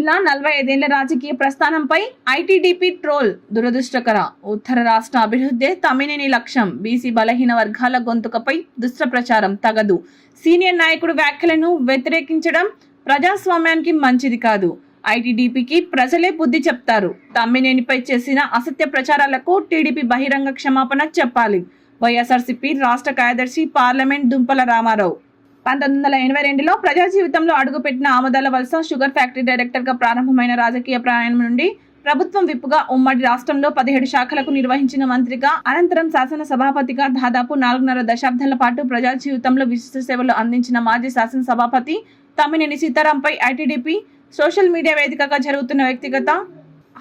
జిల్లా 45 ఏళ్ల రాజకీయ ప్రస్థానంపై ఐటీడీపీ ట్రోల్ దురదృష్టకర. ఉత్తర రాష్ట్ర అభివృద్ధి తమ్మినేని లక్ష్యం. బీసీ బలహీన వర్గాల గొంతుకపై దుష్ట ప్రచారం తగదు. సీనియర్ నాయకుడు వ్యాఖ్యలను వ్యతిరేకించడం ప్రజాస్వామ్యానికి మంచిది కాదు. ఐటీడీపీకి ప్రజలే బుద్ధి చెప్తారు. తమ్మినేనిపై చేసిన అసత్య ప్రచారాలకు టీడీపీ బహిరంగ క్షమాపణ చెప్పాలి. వైఎస్ఆర్సీపీ రాష్ట్ర కార్యదర్శి పార్లమెంట్ దుంపల రామారావు 1982లో ప్రజా జీవితంలో అడుగుపెట్టిన ఆమదాల వలస షుగర్ ఫ్యాక్టరీ డైరెక్టర్గా ప్రారంభమైన రాజకీయ ప్రయాణం నుండి ప్రభుత్వం విప్పుగా ఉమ్మడి రాష్ట్రంలో 17 శాఖలకు నిర్వహించిన మంత్రిగా, అనంతరం శాసన సభాపతిగా దాదాపు 4.5 దశాబ్దాల పాటు ప్రజా జీవితంలో విశిష్ట సేవలు అందించిన మాజీ శాసన సభాపతి తమ్మినేని సీతారాంపై ఐటీడీపీ సోషల్ మీడియా వేదికగా జరుగుతున్న వ్యక్తిగత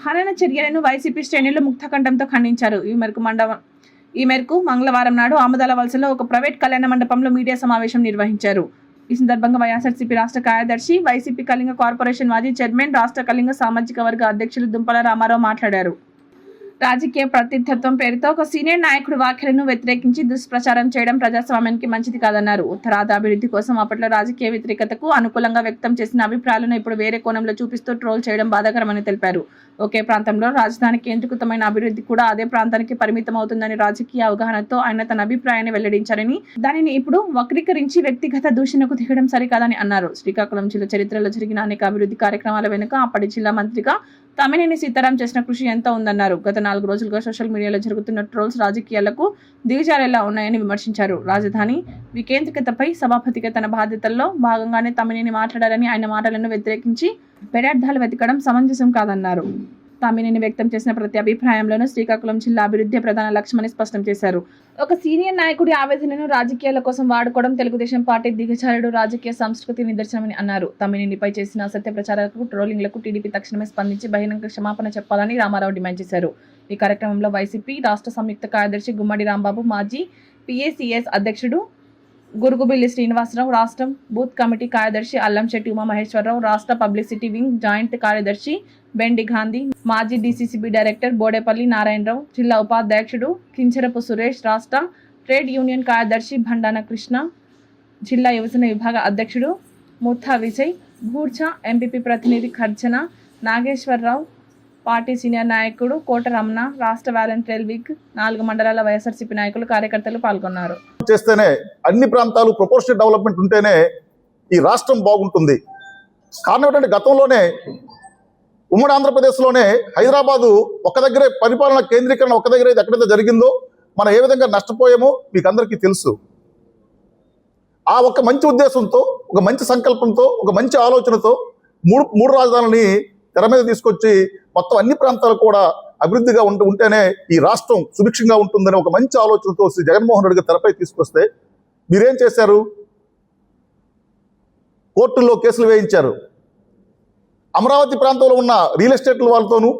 హనన చర్యలను వైసీపీ శ్రేణులు ముక్తకంఠంతో ఖండించారు. ఈ మేరకు మంగళవారం నాడు ఆమదాల వలసలో ఒక ప్రైవేట్ కళ్యాణ మండపంలో మీడియా సమావేశం నిర్వహించారు. ఈ సందర్భంగా వైఎస్ఆర్సీపీ రాష్ట్ర కార్యదర్శి, వైసీపీ కళింగ కార్పొరేషన్ మాజీ చైర్మన్, రాష్ట్ర కళింగ సామాజిక వర్గ అధ్యక్షులు దుంపల రామారావు మాట్లాడారు. రాజకీయ ప్రతినిధిత్వం పేరుతో ఒక సీనియర్ నాయకుడు వ్యాఖ్యలను వ్యతిరేకించి దుష్ప్రచారం చేయడం ప్రజాస్వామ్యానికి మంచిది కాదన్నారు. ఉత్తరాది అభివృద్ధి కోసం అప్పట్లో రాజకీయ వ్యతిరేకతకు అనుకూలంగా వ్యక్తం చేసిన అభిప్రాయాలను ఇప్పుడు వేరే కోణంలో చూపిస్తూ ట్రోల్ చేయడం బాధాకరమని తెలిపారు. ఒకే ప్రాంతంలో రాజధాని కేంద్రీకృతమైన అభివృద్ధి కూడా అదే ప్రాంతానికి పరిమితం అవుతుందని రాజకీయ అవగాహనతో ఆయన తన అభిప్రాయాన్ని వెల్లడించారని, దానిని ఇప్పుడు వక్రీకరించి వ్యక్తిగత దూషణకు దిగడం సరికాదని అన్నారు. శ్రీకాకుళం జిల్లా చరిత్రలో జరిగిన అనేక అభివృద్ధి కార్యక్రమాల వెనుక అప్పటి జిల్లా మంత్రిగా తమ్మినేని సీతారాం చేసిన కృషి ఎంతో ఉందన్నారు. గత 4 రోజులుగా సోషల్ మీడియాలో జరుగుతున్న ట్రోల్స్ రాజకీయాలకు దిగజారేలా ఉన్నాయని విమర్శించారు. రాజధాని వికేంద్రీకతపై సభాపతిగా తన బాధ్యతల్లో భాగంగానే తమ్మినేని మాట్లాడారని, ఆయన మాటలను వ్యతిరేకించి పెడార్థాలు వెతకడం సమంజసం కాదన్నారు. తమ్మినేని వ్యక్తం చేసిన ప్రతి అభిప్రాయంలోనూ శ్రీకాకుళం జిల్లా అభివృద్ధి ప్రధాన లక్ష్యమని స్పష్టం చేశారు. ఒక సీనియర్ నాయకుడి ఆవేదనను రాజకీయాల కోసం వాడుకోవడం తెలుగుదేశం పార్టీ దిగజారుడు రాజకీయ సంస్కృతి నిదర్శనమని అన్నారు. తమ్మినేనిపై చేసిన అసత్య ప్రచారాలకు, ట్రోలింగ్లకు టీడీపీ తక్షణమే స్పందించి బహిరంగ క్షమాపణ చెప్పాలని రామారావు డిమాండ్ చేశారు. ఈ కార్యక్రమంలో వైసీపీ రాష్ట్ర సంయుక్త కార్యదర్శి గుమ్మడి రాంబాబు, మాజీ పీఏసీఎస్ అధ్యక్షుడు గురుగుబిల్లి శ్రీనివాసరావు, రాష్ట్రం బూత్ కమిటీ కార్యదర్శి అల్లంశెట్టి ఉమామహేశ్వరరావు, రాష్ట్ర పబ్లిసిటీ వింగ్ జాయింట్ కార్యదర్శి బెండి గాంధీ, మాజీ డీసీసీబీ డైరెక్టర్ బోడేపల్లి నారాయణరావు, జిల్లా ఉపాధ్యక్షుడు కించరపు సురేష్, రాష్ట్ర ట్రేడ్ యూనియన్ కార్యదర్శి భండాన కృష్ణ, జిల్లా యువజన విభాగ అధ్యక్షుడు ముథా విజయ్, బూర్చా ఎంపీపీ ప్రతినిధి ఖర్జన నాగేశ్వరరావు, పార్టీ సీనియర్ నాయకుడు కోట రమణ, రాష్ట్ర వాలంటీర్ విగ్ 4 మండలాల వైఎస్ఆర్సీపీ నాయకులు, కార్యకర్తలు పాల్గొన్నారు. చేస్తేనే అన్ని ప్రాంతాలు ప్రపోర్షనల్ డెవలప్మెంట్ ఉంటేనే ఈ రాష్ట్రం బాగుంటుంది. కారణం ఏంటంటే గతంలోనే ఉమ్మడి ఆంధ్రప్రదేశ్లోనే హైదరాబాదు ఒక దగ్గరే పరిపాలన కేంద్రీకరణ ఒక దగ్గర ఎక్కడైతే జరిగిందో మనం ఏ విధంగా నష్టపోయామో మీకు అందరికీ తెలుసు. ఆ ఒక మంచి ఉద్దేశంతో, ఒక మంచి సంకల్పంతో, ఒక మంచి ఆలోచనతో మూడు రాజధానులని తెర మీద తీసుకొచ్చి మొత్తం అన్ని ప్రాంతాలు కూడా అభివృద్ధిగా ఉంటేనే ఈ రాష్ట్రం సుభిక్షంగా ఉంటుందని ఒక మంచి ఆలోచనతో శ్రీ జగన్మోహన్ రెడ్డి గారు తెరపై తీసుకొస్తే మీరేం చేశారు? కోర్టుల్లో కేసులు వేయించారు. అమరావతి ప్రాంతంలో ఉన్న రియల్ ఎస్టేట్ల వాళ్ళతోనూ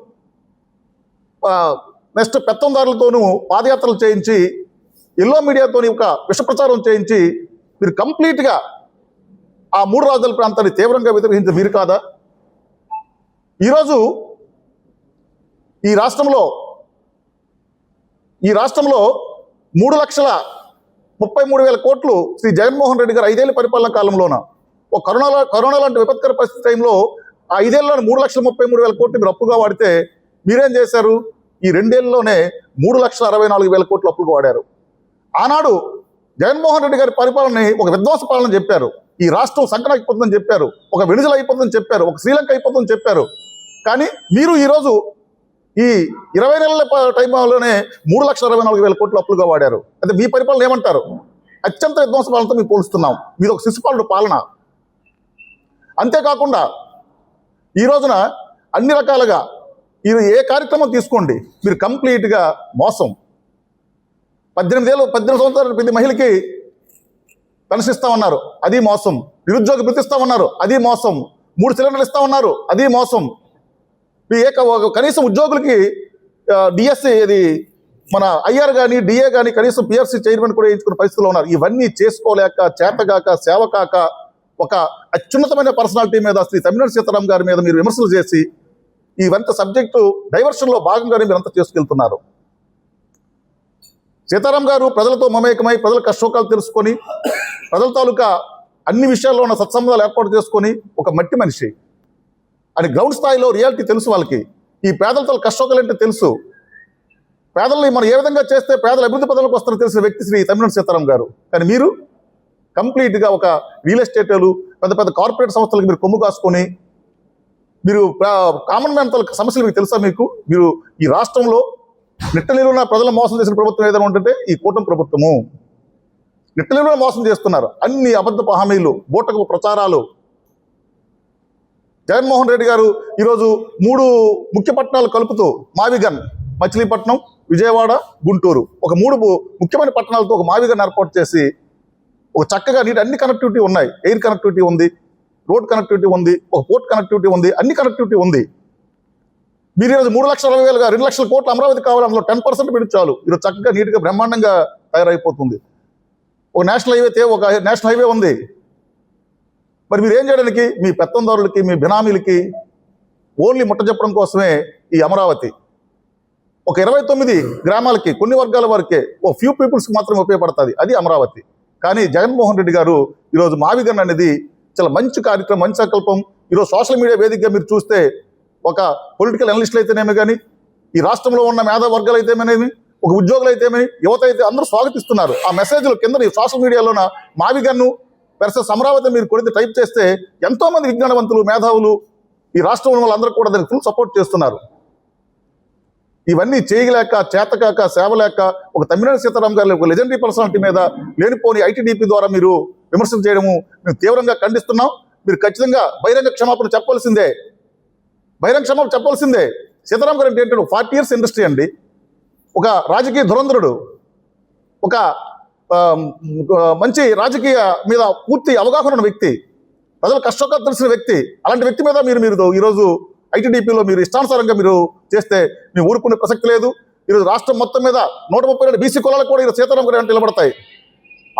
నెక్స్ట్ పెత్తందారులతోనూ పాదయాత్రలు చేయించి, ఎల్లో మీడియాతోని ఒక విషప్రచారం చేయించి మీరు కంప్లీట్గా ఆ 3 రాజధానుల ప్రాంతాన్ని తీవ్రంగా వ్యతిరేకించారు. మీరు కాదా? ఈరోజు ఈ రాష్ట్రంలో 3,33,000 కోట్లు శ్రీ జగన్మోహన్ రెడ్డి గారు 5 ఏళ్ల పరిపాలన కాలంలోన ఒక కరోనా లాంటి విపత్కర పరిస్థితి టైంలో ఆ 5 ఏళ్ళలో 3,33,000 కోట్లు మీరు అప్పుగా వాడితే మీరేం చేశారు? ఈ 2 ఏళ్ళలోనే 3,64,000 కోట్లు అప్పుగా వాడారు. ఆనాడు జగన్మోహన్ రెడ్డి గారి పరిపాలనని ఒక విధ్వంస పాలన చెప్పారు. ఈ రాష్ట్రం సంకటం అయిపోతుందని చెప్పారు, ఒక వెనుజల అయిపోతుందని చెప్పారు, ఒక శ్రీలంక అయిపోతుందని చెప్పారు. కానీ మీరు ఈరోజు ఈ 20 నెలల టైంలోనే 3,64,000 కోట్లు అప్పులుగా వాడారు. అంటే మీ పరిపాలన ఏమంటారు? అత్యంత విధ్వంస పాలనతో మేము పోలుస్తున్నాం. మీరు ఒక శిశుపాలుడు పాలన. అంతేకాకుండా ఈ రోజున అన్ని రకాలుగా ఇది ఏ కార్యక్రమం తీసుకోండి మీరు కంప్లీట్గా మోసం. 18 సంవత్సరాల ప్రతి మహిళకి పెన్షన్ ఇస్తామన్నారు, అది మోసం. నిరుద్యోగ భృతి ఇస్తామన్నారు, అది మోసం. 3 సిలిండర్లు ఇస్తామన్నారు, అది మోసం. కనీసం ఉద్యోగులకి డిఎస్సి ఇది మన ఐఆర్ కానీ డిఏ కానీ కనీసం పిఆర్సీ చైర్మన్ కూడా వేయించుకునే పరిస్థితుల్లో ఉన్నారు. ఇవన్నీ చేసుకోలేక, చేతగాక, సేవకాక ఒక అత్యున్నతమైన పర్సనాలిటీ మీద శ్రీ తమ్మినేని సీతారాం గారి మీద మీరు విమర్శలు చేసి ఇవంత సబ్జెక్టు డైవర్షన్లో భాగంగానే మీరంతా చేసుకెళ్తున్నారు. సీతారాం గారు ప్రజలతో మమేకమై ప్రజల కష్టోకాలు తెలుసుకొని ప్రజల తాలూకా అన్ని విషయాల్లో ఉన్న సత్సంబంధాలు ఏర్పాటు చేసుకొని ఒక మట్టి మనిషి. అని గ్రౌండ్ స్థాయిలో రియాలిటీ తెలుసు వాళ్ళకి. ఈ పేదలతో కష్టోకాలంటే తెలుసు. పేదల్ని మనం ఏ విధంగా చేస్తే పేదల అభివృద్ధి పదంలోకి వస్తారో తెలిసిన వ్యక్తి శ్రీ తమ్మినేని సీతారాం గారు. కానీ మీరు కంప్లీట్గా ఒక రియల్ ఎస్టేట్లు, పెద్ద పెద్ద కార్పొరేట్ సంస్థలకు మీరు కొమ్ము కాసుకొని మీరు కామన్ మ్యాన్ సమస్యలు మీకు తెలుసా? మీరు ఈ రాష్ట్రంలో నిట్టనీరున్న ప్రజలను మోసం చేసిన ప్రభుత్వం ఏదైనా ఉంటుంటే ఈ కూటమి ప్రభుత్వము. నిట్టనీరులో మోసం చేస్తున్నారు. అన్ని అబద్ధపు హామీలు, బూటకపు ప్రచారాలు. జగన్మోహన్ రెడ్డి గారు ఈరోజు 3 ముఖ్య పట్టణాలు కలుపుతూ మావిగన్, మచిలీపట్నం, విజయవాడ, గుంటూరు, ఒక 3 ముఖ్యమైన పట్టణాలతో ఒక మావిగన్ ఏర్పాటు చేసి ఒక చక్కగా నీటి అన్ని కనెక్టివిటీ ఉన్నాయి. ఎయిర్ కనెక్టివిటీ ఉంది, రోడ్ కనెక్టివిటీ ఉంది, ఒక పోర్ట్ కనెక్టివిటీ ఉంది, అన్ని కనెక్టివిటీ ఉంది. మీరు ఈరోజు 3,60,000గా 2 లక్షల కోట్లు అమరావతి కావాలి, అందులో 10% పెడితే చాలు. ఈరోజు చక్కగా నీట్గా బ్రహ్మాండంగా తయారైపోతుంది. ఒక నేషనల్ హైవే ఉంది. మరి మీరు ఏం చేయడానికి? మీ పెత్తందారులకి, మీ బినామీలకి ఓన్లీ ముట్ట చెప్పడం కోసమే ఈ అమరావతి. ఒక 29 గ్రామాలకి, కొన్ని వర్గాల వరకే, ఓ ఫ్యూ పీపుల్స్కి మాత్రమే ఉపయోగపడుతుంది. అది అమరావతి. కానీ జగన్మోహన్ రెడ్డి గారు ఈరోజు మావిగన్ అనేది చాలా మంచి కార్యక్రమం, మంచి సంకల్పం. ఈరోజు సోషల్ మీడియా వేదికగా మీరు చూస్తే ఒక పొలిటికల్ అనలిస్టులు అయితేనేమి కానీ, ఈ రాష్ట్రంలో ఉన్న మేధా వర్గాలు అయితేనేమి, ఒక ఉద్యోగులు అయితేనేమి, యువత అయితే అందరూ స్వాగతిస్తున్నారు. ఆ మెసేజ్లు కింద ఈ సోషల్ మీడియాలోన మావిగన్ను వర్సెస్ అమరావతి మీరు కొడితే టైప్ చేస్తే ఎంతోమంది విజ్ఞానవంతులు, మేధావులు ఈ రాష్ట్రంలో వాళ్ళందరూ కూడా దానికి ఫుల్ సపోర్ట్ చేస్తున్నారు. ఇవన్నీ చేయలేక, చేతకాక, సేవలేక ఒక తమ్మినేని సీతారాం గారి ఒక లెజెండరీ పర్సనాలిటీ మీద లేనిపోని ఐటీడీపీ ద్వారా మీరు విమర్శలు చేయడము మేము తీవ్రంగా ఖండిస్తున్నాం. మీరు ఖచ్చితంగా బహిరంగ క్షమాపణ చెప్పాల్సిందే. సీతారాం గారు అంటే 40 years ఇండస్ట్రీ అండి. ఒక రాజకీయ ధురంధరుడు, ఒక మంచి రాజకీయ మీద పూర్తి అవగాహన ఉన్న వ్యక్తి, ప్రజల కష్టోకాలు తెలిసిన వ్యక్తి. అలాంటి వ్యక్తి మీద మీరు ఈరోజు ఐటీడీపీలో మీరు ఇష్టానుసారంగా మీరు చేస్తే మేము ఊరుకునే ప్రసక్తి లేదు. ఈరోజు రాష్ట్రం మొత్తం మీద 132 బీసీ కులాలకు కూడా ఈరోజు సీతారాం గారు అంటే నిలబడతాయి.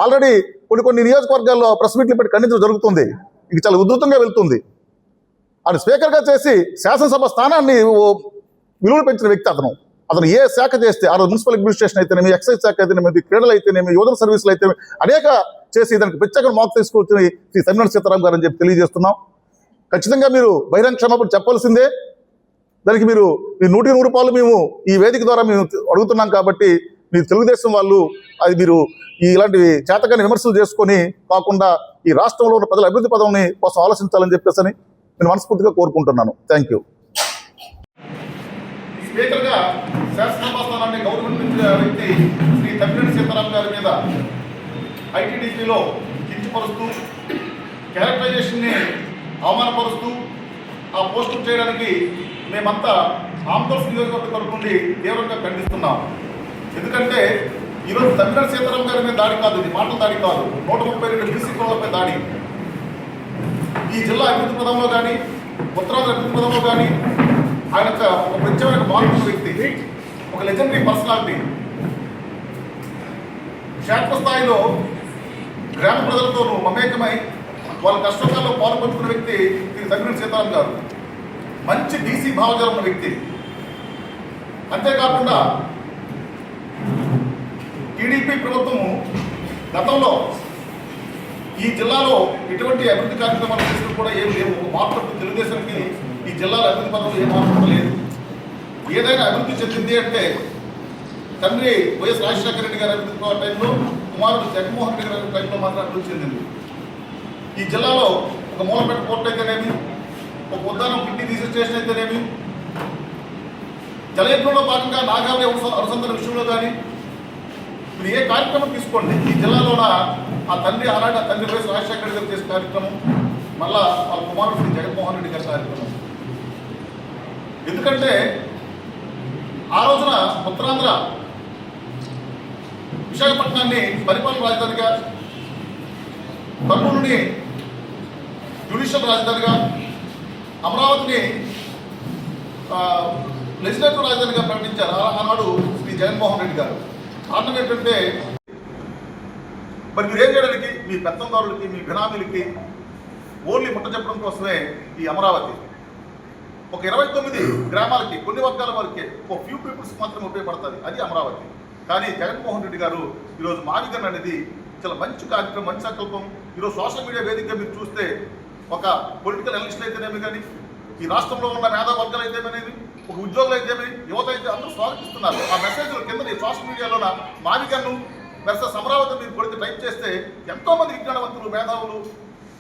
ఆల్రెడీ కొన్ని నియోజకవర్గాల్లో ప్రెస్ మీట్లు పెట్టి ఖండించడం జరుగుతుంది. ఇది చాలా ఉధృతంగా వెళ్తుంది. అది స్పీకర్గా చేసి శాసనసభ స్థానాన్ని విలువలు పెంచిన వ్యక్తి అతను ఏ శాఖ చేస్తే, ఆ రోజు మున్సిపల్ అడ్మినిస్ట్రేషన్ అయితేనేమి, ఎక్సైజ్ శాఖ అయితేనేమి, క్రీడలు అయితేనేమి, యువజన సర్వీసులు అయితేనేమి అనేక చేసి దానికి ప్రత్యేక మార్క్ తీసుకొచ్చిన శ్రీ తమ్మినేని సీతారాం గారు అని చెప్పి తెలియజేస్తున్నాం. ఖచ్చితంగా మీరు బహిరంగ క్షమాపణ చెప్పాల్సిందే. దానికి మీరు 100 రూపాయలు మేము ఈ వేదిక ద్వారా మేము అడుగుతున్నాం. కాబట్టి మీరు తెలుగుదేశం వాళ్ళు అది మీరు ఇలాంటివి చేతకాని విమర్శలు చేసుకొని కాకుండా ఈ రాష్ట్రంలో ఉన్న ప్రజల అభివృద్ధి పదంని కోసం ఆలోచించాలని చెప్పేసి నేను మనస్ఫూర్తిగా కోరుకుంటున్నాను. Thank you. స్పీకర్గా శాసనసభ స్థానాన్ని గౌరవించిన వ్యక్తి శ్రీ తమ్మినేని సీతారాం గారి మీద ఐటీడీపీలో కించపరుస్తూ, క్యారెక్టరైజేషన్ని అవమానపరుస్తూ ఆ పోస్టులు చేయడానికి మేమంతా ఆంధ్రప్రదేశ్ నియోజకవర్గం తరపు నుండి తీవ్రంగా ఖండిస్తున్నాం. ఎందుకంటే ఈరోజు తమ్మినేని సీతారాం గారి మీద దాడి కాదు, ఇది మాటల దాడి కాదు, 132 బీసీ కులాలపై దాడి. ఈ జిల్లా అభివృద్ధి పదంలో కానీ, ఉత్తరాంధ్ర అభివృద్ధి పదంలో కానీ ఆయన ఒక ప్రత్యేకమైన మార్పు వ్యక్తి, ఒక లెజెండరీ పర్సనాలిటీ. క్షేత్రస్థాయిలో గ్రామ ప్రజలతోనూ మమేకమై వాళ్ళ కష్టకాల్లో పాల్పంచుకున్న వ్యక్తి శ్రీ తమ్మినేని సీతారాం గారు. మంచి బీసీ భావజాలం ఉన్న వ్యక్తి. అంతేకాకుండా టీడీపీ ప్రభుత్వము గతంలో ఈ జిల్లాలో ఎటువంటి అభివృద్ధి కార్యక్రమాలు చేసినా కూడా ఏం లేవు. ఒక మార్పు తెలుగుదేశానికి ఈ జిల్లాలో అభివృద్ధి పదంలో ఏ మార్పు లేదు. ఏదైనా అభివృద్ధి చెందింది అంటే తండ్రి వైఎస్ రాజశేఖర రెడ్డి గారి అభివృద్ధి టైంలో, కుమారుడు జగన్మోహన్ రెడ్డి గారి టైంలో మాత్రం అభివృద్ధి చెందింది. ఈ జిల్లాలో ఒక మూలపేట పోర్ట్ అయితేనేమి, ఒక ఉద్దానం కిడ్నీ రీసెర్చ్ స్టేషన్ అయితేనేమి, జలయజ్ఞంలో భాగంగా నాగావళి అనుసంధాన విషయంలో కానీ మీరు ఏ కార్యక్రమం తీసుకోండి, ఈ జిల్లాలోన ఆ తండ్రి ఆనాడు ఆ తండ్రి వైఎస్ రాజశేఖర రెడ్డి గారు చేసే కార్యక్రమం, మళ్ళా వాళ్ళ కుమారుడు శ్రీ జగన్మోహన్ రెడ్డి గారి కార్యక్రమం. ఎందుకంటే ఆ రోజున ఉత్తరాంధ్ర విశాఖపట్నాన్ని పరిపాలన రాజధానిగా, కర్నూలుని జ్యుడిషియల్ రాజధానిగా, అమరావతిని లెజిస్లేటివ్ రాజధానిగా ప్రకటించారు ఆనాడు శ్రీ జగన్మోహన్ రెడ్డి గారు. కారణం ఏంటంటే మరి మీరేం చేయడానికి, మీ పెత్తందారులకి, మీ బినామీలకి ఓన్లీ ముట్ట చెప్పడం కోసమే ఈ అమరావతి. ఒక 29 గ్రామాలకి, కొన్ని వర్గాల వరకే, ఒక ఫ్యూ పీపుల్స్ మాత్రమే ఉపయోగపడుతుంది. అది అమరావతి. కానీ జగన్మోహన్ రెడ్డి గారు ఈరోజు మావిగన్ అనేది చాలా మంచి కార్యక్రమం, మంచి సంకల్పం. ఈరోజు సోషల్ మీడియా వేదికగా మీరు చూస్తే ఒక పొలిటికల్ అనలిస్టులు అయితేనేమి కానీ, ఈ రాష్ట్రంలో ఉన్న మేధా వర్గాలు అయితేమనేది, ఒక ఉద్యోగులు అయితేమని, యువత అయితే అందరూ స్వాగతిస్తున్నారు. ఆ మెసేజ్లు కింద ఈ సోషల్ మీడియాలో మావికన్ను వెర్సెస్ అమరావతి మీరు కొడితే టైప్ చేస్తే ఎంతోమంది విజ్ఞానవంతులు, మేధావులు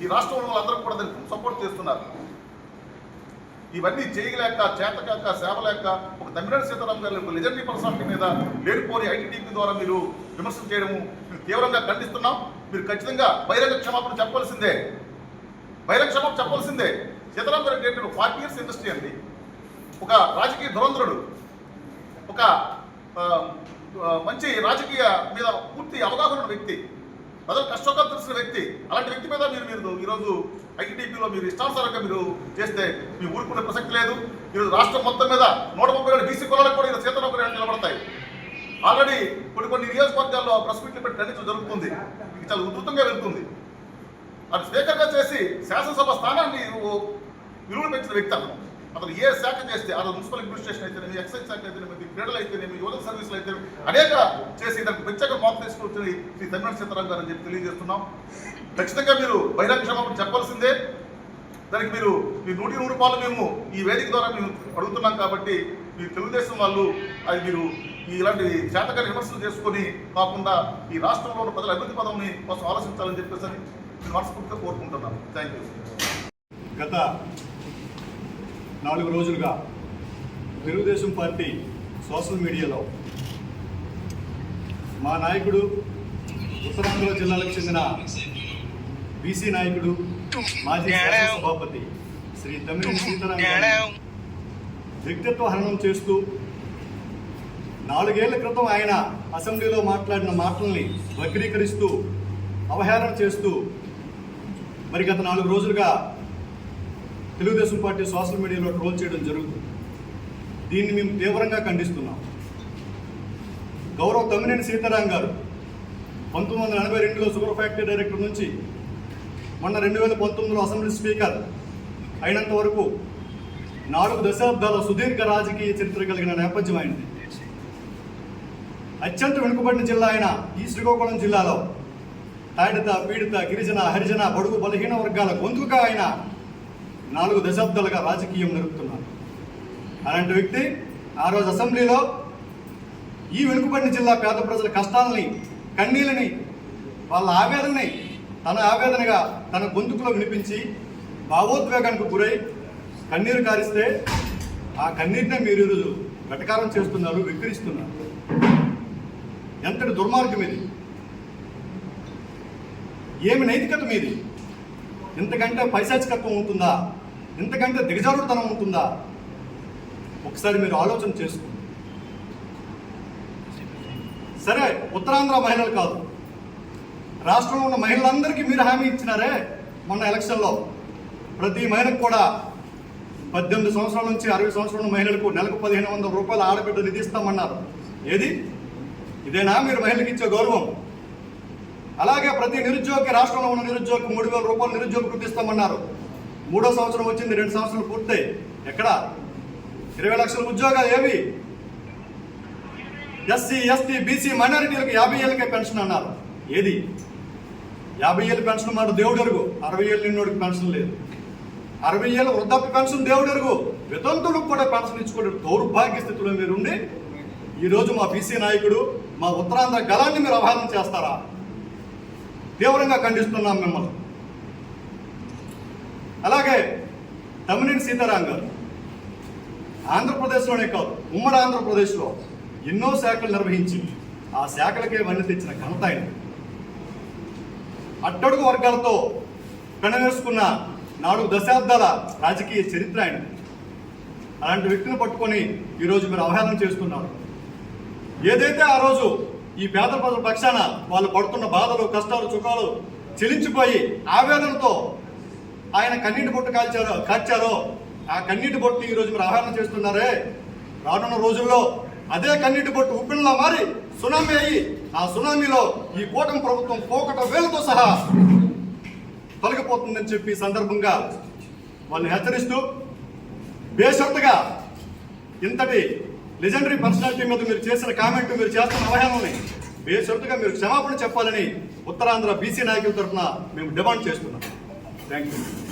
ఈ రాష్ట్రంలో వాళ్ళందరూ కూడా దానికి సపోర్ట్ చేస్తున్నారు. ఇవన్నీ చేయలేక, చేతకాక, సేవలేక ఒక తమ్మినేని సీతారాం గారి ఒక లెజెండరీ పర్సనాలిటీ మీద లేనిపోని ఐటీడీపీ ద్వారా మీరు విమర్శలు చేయడము మేము తీవ్రంగా ఖండిస్తున్నాం. మీరు ఖచ్చితంగా బహిరంగ క్షమాపణ చెప్పాల్సిందే, బహిరంగ క్షమాపణ చెప్పాల్సిందే. సీతారాం గారు అంటే 40 years ఇండస్ట్రీ అండి, ఒక రాజకీయ ధురంధరుడు, ఒక మంచి రాజకీయ మీద పూర్తి అవగాహన ఉన్న వ్యక్తి, ప్రజలు కష్టంగా తెలిసిన వ్యక్తి. అలాంటి వ్యక్తి మీద మీరు ఈరోజు ఐటీడీపీలో మీరు ఇష్టానుసారంగా మీరు చేస్తే మీ ఊరుకునే ప్రసక్తి లేదు. ఈరోజు రాష్ట్రం మొత్తం మీద 137 బీసీ కులాలకు కూడా ఈరోజు సీతారాం గారు నిలబడతాయి. ఆల్రెడీ కొన్ని నియోజకవర్గాల్లో ప్రెస్ మీట్లు పెట్టి ఖండించడం జరుగుతుంది. ఇది చాలా ఉధృతంగా వెళ్తుంది. అది స్పీకర్గా చేసి శాసనసభ స్థానాన్ని విలువలు పెంచిన వ్యక్తి అతను ఏ శాఖ చేస్తే, అది మున్సిపల్ అడ్మినిస్ట్రేషన్ అయితేనేమి, ఎక్సైజ్ శాఖ అయితేనేమి, క్రీడలు అయితేనేమి, యువత సర్వీసులు అయితేనేమి అనేక చేసి దానికి ప్రత్యేక మార్పు తీసుకొచ్చి శ్రీ తమ్మినేని సీతారాం గారు అని చెప్పి తెలియజేస్తున్నాం. ఖచ్చితంగా మీరు బహిరంగ క్షమాపణ చెప్పాల్సిందే. దానికి మీరు మీ 100 మేము ఈ వేదిక ద్వారా మేము అడుగుతున్నాం. కాబట్టి మీ తెలుగుదేశం వాళ్ళు అది మీరు ఇలాంటి చేతకాని విమర్శలు చేసుకొని కాకుండా ఈ రాష్ట్రంలో ఉన్న ప్రజల అభివృద్ధి పదంని కోసం ఆలోచించాలని చెప్పేసి నేను మనస్ఫూర్తిగా కోరుకుంటున్నాను. Thank you. గత 4 రోజులుగా తెలుగుదేశం పార్టీ సోషల్ మీడియాలో మా నాయకుడు, ఉత్తరాంధ్ర జిల్లాలకు చెందిన బీసీ నాయకుడు, మాజీ సభాపతి శ్రీ తమ్మినేని సీతారాం గారు వ్యక్తిత్వ హననం చేస్తూ 4 ఏళ్ల క్రితం ఆయన అసెంబ్లీలో మాట్లాడిన మాటల్ని వక్రీకరిస్తూ అవహేళన చేస్తూ మరి గత 4 రోజులుగా తెలుగుదేశం పార్టీ సోషల్ మీడియాలో ట్రోల్ చేయడం జరుగుతుంది. దీన్ని మేము తీవ్రంగా ఖండిస్తున్నాం. గౌరవ తమ్మినేని సీతారాం గారు 1982లో షుగర్ ఫ్యాక్టరీ డైరెక్టర్ నుంచి మొన్న 2019లో అసెంబ్లీ స్పీకర్ అయినంత వరకు 4 దశాబ్దాల సుదీర్ఘ రాజకీయ చరిత్ర కలిగిన నేపథ్యం అయింది. అత్యంత వెనుకబడిన జిల్లా అయిన ఈ శ్రీకాకుళం జిల్లాలో తాడిత, పీడిత, గిరిజన, హరిజన, బడుగు, బలహీన వర్గాల గొంతుగా ఆయన 4 దశాబ్దాలుగా రాజకీయం నడుపుతున్నారు. అలాంటి వ్యక్తి ఆ రోజు అసెంబ్లీలో ఈ వెనుకబడిన జిల్లా పేద ప్రజల కష్టాలని, కన్నీళ్ళని, వాళ్ళ ఆవేదనని తన ఆవేదనగా తన గొంతుకులో వినిపించి భావోద్వేగానికి గురై కన్నీరు కారిస్తే ఆ కన్నీటినే మీరు ఈరోజు వెటకారం చేస్తున్నారు, విక్రిస్తున్నారు. ఎంతటి దుర్మార్గం ఇది! ఏమి నైతికత మీది? ఇంతకంటే పైశాచికత్వం ఉంటుందా? ఇంతకంటే దిగజారుడుతనం ఉంటుందా? ఒకసారి మీరు ఆలోచన చేసుకోండి. సరే, ఉత్తరాంధ్ర మహిళలు కాదు, రాష్ట్రంలో ఉన్న మహిళలందరికీ మీరు హామీ ఇచ్చినారే మొన్న ఎలక్షన్లో. ప్రతి మహిళకు కూడా 18 సంవత్సరాల నుంచి 60 సంవత్సరాల మహిళలకు నెలకు 1500 రూపాయల ఆడబిడ్డ నిధి ఇస్తామన్నారు. ఏది? ఇదేనా మీరు మహిళలకు ఇచ్చే గౌరవం? అలాగే ప్రతి నిరుద్యోగి, రాష్ట్రంలో ఉన్న నిరుద్యోగికి 3000 రూపాయలు నిరుద్యోగ వృత్తి ఇస్తామన్నారు. 3వ సంవత్సరం వచ్చింది, 2 సంవత్సరాలు పూర్తయి ఎక్కడ 20 లక్షల ఉద్యోగాలు ఏవి? ఎస్సీ, ఎస్టీ, బీసీ మైనారిటీలకు 50 ఏళ్ళకే పెన్షన్ అన్నారు. ఏది? 50 ఏళ్ళ పెన్షన్ మాట దేవుడు ఎరుగు. 60 ఏళ్ళు నిన్నోడికి పెన్షన్ లేదు. 60 ఏళ్ళ వృద్ధాప్య పెన్షన్ దేవుడు ఎరుగు. వితంతులకు కూడా పెన్షన్ ఇచ్చుకునే దౌర్భాగ్య స్థితిలో మీరుండి ఈరోజు మా బీసీ నాయకుడు, మా ఉత్తరాంధ్ర గలాన్ని మీరు అవహేళన చేస్తారా? తీవ్రంగా ఖండిస్తున్నాం మిమ్మల్ని. అలాగే తమ్మినేని సీతారాం గారు ఆంధ్రప్రదేశ్లోనే కాదు, ఉమ్మడి ఆంధ్రప్రదేశ్లో ఎన్నో శాఖలు నిర్వహించి ఆ శాఖలకే వన్నె తెచ్చిన ఘనత ఆయన. అట్టడుగు వర్గాలతో పెనవేసుకున్న 4 దశాబ్దాల రాజకీయ చరిత్ర ఆయన. అలాంటి వ్యక్తిని పట్టుకొని ఈరోజు మీరు అవహేళన చేస్తున్నారు. ఏదైతే ఆ రోజు ఈ పేద ప్రజల పక్షాన వాళ్ళు పడుతున్న బాధలు, కష్టాలు, సుఖాలు చెలించిపోయి ఆవేదనతో ఆయన కన్నీటి బొట్టు కాల్చారో ఆ కన్నీటి బొట్టు ఈరోజు మీరు అవహేళన చేస్తున్నారే, రానున్న రోజుల్లో అదే కన్నీటి బొట్టు ఉప్పినలా మారి సునామీ అయ్యి ఆ సునామీలో ఈ కూటమి ప్రభుత్వం పోకట వేలతో సహా తొలగిపోతుందని చెప్పి సందర్భంగా వాళ్ళని హెచ్చరిస్తూ బేషరతుగా ఇంతటి లెజెండరీ పర్సనాలిటీ మీద మీరు చేసిన కామెంట్, మీరు చేస్తున్న అవహేళనని బేషరతుగా మీరు క్షమాపణ చెప్పాలని ఉత్తరాంధ్ర బీసీ నాయకుల తరఫున మేము డిమాండ్ చేస్తున్నాం. Thank you.